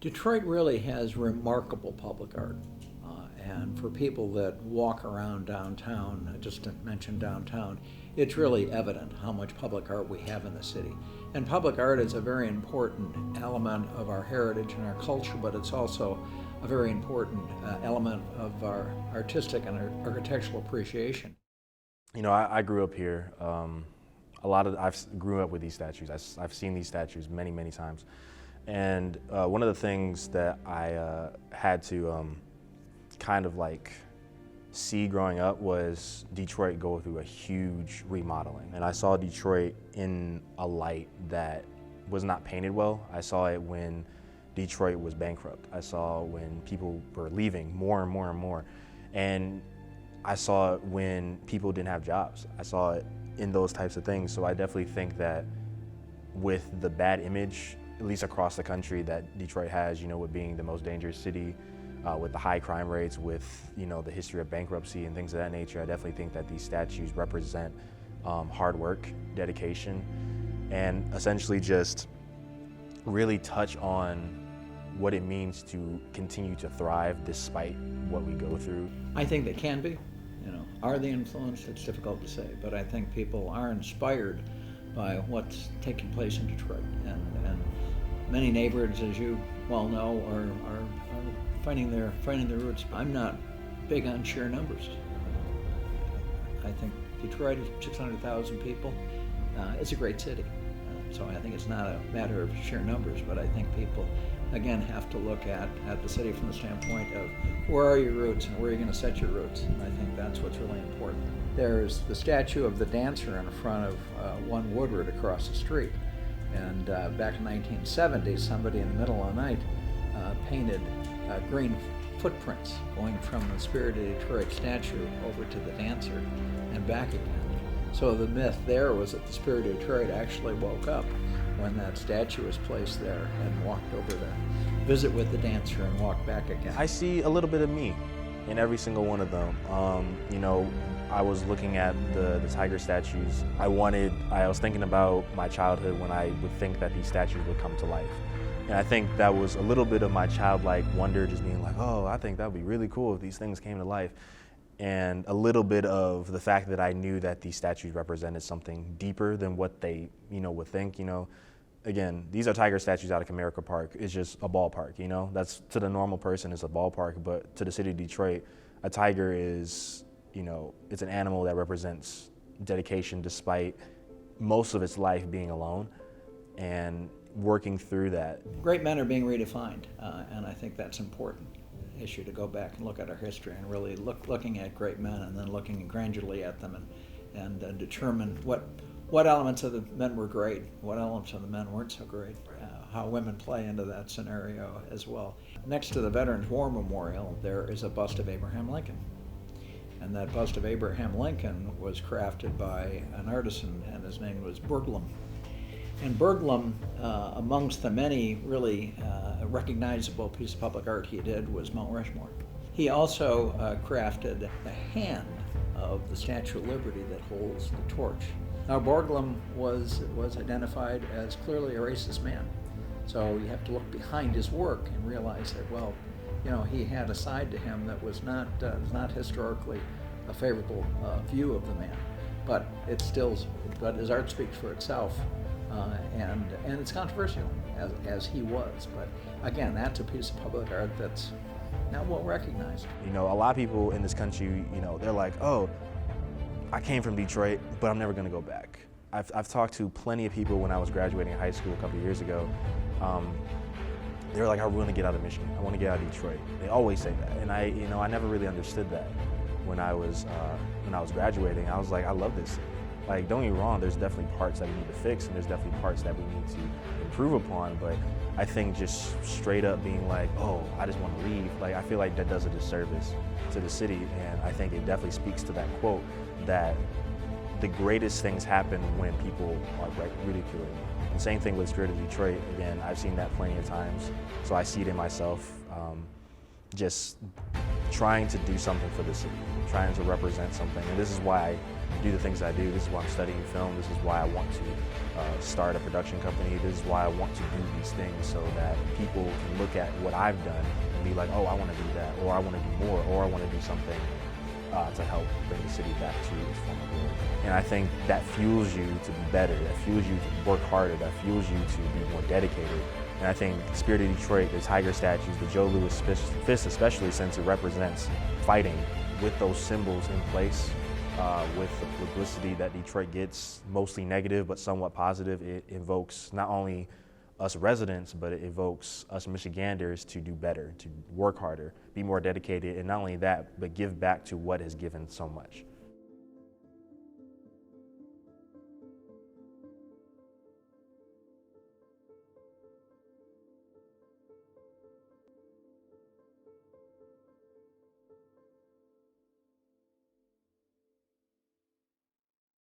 Detroit really has remarkable public art. And for people that walk around downtown, just to mention downtown, it's really evident how much public art we have in the city. And public art is a very important element of our heritage and our culture, but it's also a very important element of our artistic and architectural appreciation. You know, I grew up here. I grew up with these statues. I've seen these statues many, many times. And one of the things that I had to kind of like see growing up was Detroit go through a huge remodeling. And I saw Detroit in a light that was not painted well. I saw it when Detroit was bankrupt. I saw when people were leaving more and more and more. And I saw it when people didn't have jobs. I saw it in those types of things. So I definitely think that with the bad image, at least across the country, that Detroit has, you know, with being the most dangerous city, with the high crime rates, with, you know, the history of bankruptcy and things of that nature, I definitely think that these statues represent hard work, dedication, and essentially just really touch on what it means to continue to thrive despite what we go through. I think they can be, you know. Are they influenced? It's difficult to say, but I think people are inspired by what's taking place in Detroit. And many neighborhoods, as you well know, are finding their roots. I'm not big on sheer numbers. I think Detroit is 600,000 people. It's a great city. So I think it's not a matter of sheer numbers, but I think people, again, have to look at the city from the standpoint of where are your roots and where are you going to set your roots. And I think that's what's really important. There's the statue of the dancer in front of One Woodward across the street. And back in 1970, somebody in the middle of the night painted green footprints going from the Spirit of Detroit statue over to the dancer and back again. So the myth there was that the Spirit of Detroit actually woke up when that statue was placed there and walked over to visit with the dancer and walked back again. I see a little bit of me in every single one of them. You know, I was looking at the tiger statues. I was thinking about my childhood when I would think that these statues would come to life. And I think that was a little bit of my childlike wonder, just being like, oh, I think that would be really cool if these things came to life. And a little bit of the fact that I knew that these statues represented something deeper than what they, you know, would think, you know. Again, these are tiger statues out of Comerica Park. It's just a ballpark, you know. That's, to the normal person, it's a ballpark, but to the city of Detroit, a tiger is, you know, it's an animal that represents dedication despite most of its life being alone and working through that. Great men are being redefined, and I think that's important issue to go back and look at our history and really looking at great men and then looking granularly at them and determine what elements of the men were great, what elements of the men weren't so great, how women play into that scenario as well. Next to the Veterans War Memorial, there is a bust of Abraham Lincoln. And that bust of Abraham Lincoln was crafted by an artisan, and his name was Berglund. And Berglund, amongst the many really recognizable piece of public art he did, was Mount Rushmore. He also crafted the hand of the Statue of Liberty that holds the torch. Now, Berglund was identified as clearly a racist man. So you have to look behind his work and realize that, well, you know, he had a side to him that was not historically a favorable view of the man. But but his art speaks for itself, and it's controversial, as he was. But again, that's a piece of public art that's not well recognized. You know, a lot of people in this country, you know, they're like, oh, I came from Detroit, but I'm never going to go back. I've talked to plenty of people when I was graduating high school a couple of years ago. They were like, I want to get out of Michigan. I want to get out of Detroit. They always say that, and I never really understood that when I was graduating. I was like, I love this city. Like, don't get me wrong, there's definitely parts that we need to fix, and there's definitely parts that we need to improve upon. But I think just straight up being like, oh, I just want to leave. Like, I feel like that does a disservice to the city, and I think it definitely speaks to that quote that the greatest things happen when people are ridiculing. And same thing with Spirit of Detroit. Again, I've seen that plenty of times, so I see it in myself, just trying to do something for the city. trying to represent something. And this is why I do the things I do. This is why I'm studying film. This is why I want to start a production company. This is why I want to do these things, so that people can look at what I've done and be like, oh, I want to do that, or I want to do more, or I want to do something to help bring the city back to its former glory. And I think that fuels you to be better, that fuels you to work harder, that fuels you to be more dedicated. And I think the Spirit of Detroit, the Tiger statues, the Joe Louis fist especially, since it represents fighting, with those symbols in place, with the publicity that Detroit gets, mostly negative but somewhat positive, it evokes not only us residents, but it evokes us Michiganders to do better, to work harder, be more dedicated, and not only that, but give back to what has given so much.